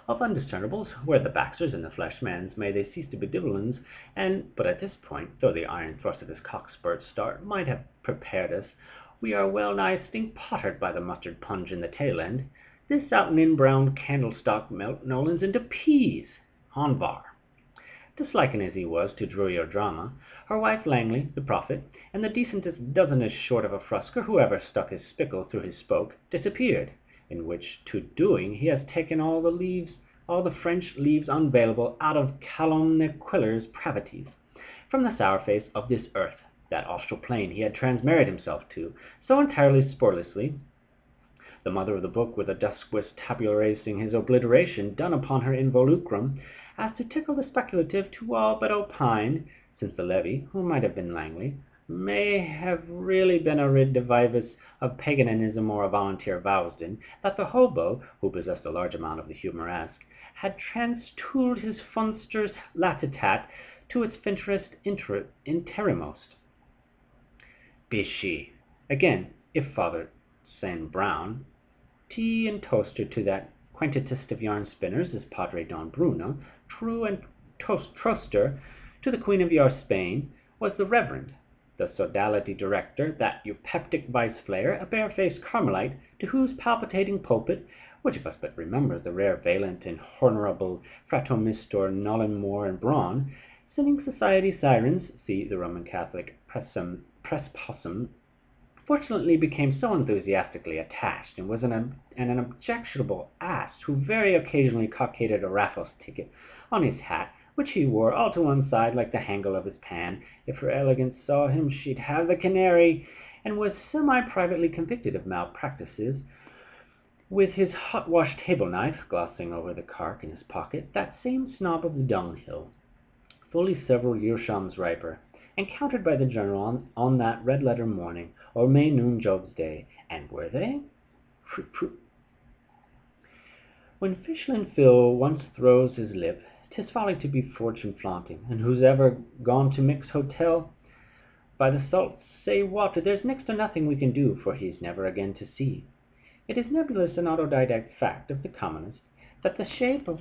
of undiscernibles, where the Baxters and the Fleshmans may they cease to be Dibblins, but at this point, though the iron thrust of his cockspurt start might have prepared us, we are well nigh stink pottered by the mustard punch in the tail end. This out and in brown candlestock melt Nolans into peas, on bar. Disliking as he was to Drury or drama, her wife Langley, the prophet, and the decentest dozenest short of a frusker who ever stuck his spickle through his spoke, disappeared, in which to doing he has taken all the French leaves unvailable out of Calonne Quiller's pravities, from the sour face of this earth, that austral plane he had transmarried himself to, so entirely sporelessly, the mother of the book with a duskwist tabularizing his obliteration done upon her involucrum, as to tickle the speculative to all but opine, since the levy, who might have been Langley, may have really been a redivivus of paganism or a volunteer Vowsden, that the hobo, who possessed a large amount of the humoresque, had transtooled his funster's latitat to its finterest interimost. Bishi. Again, if Father Sam Brown, tea and toaster to that quaintest of yarn spinners is Padre Don Bruno, true and troster to the Queen of Yar Spain, was the Reverend, the sodality director, that eupeptic vice-flayer, a bare-faced Carmelite, to whose palpitating pulpit, which of us but remembers the rare valent and honourable Fratomistor Nollenmore and Braun, singing society sirens, see the Roman Catholic Prespossum, fortunately became so enthusiastically attached, and was an objectionable ass who very occasionally cockaded a Raffles ticket on his hat, which he wore all to one side like the hangle of his pan. If her elegance saw him, she'd have the canary, and was semi-privately convicted of malpractices, with his hot-wash table-knife glossing over the cark in his pocket, that same snob of the dunghill, fully several yearshams riper, encountered by the General on that red-letter morning, or May noon Job's day. And were they? When Fishlin Phil once throws his lip, 'tis folly to be fortune-flaunting, and who's ever gone to Mick's Hotel, by the salt say water, there's next to nothing we can do, for he's never again to see. It is nebulous and autodidact fact of the commonest, that the shape of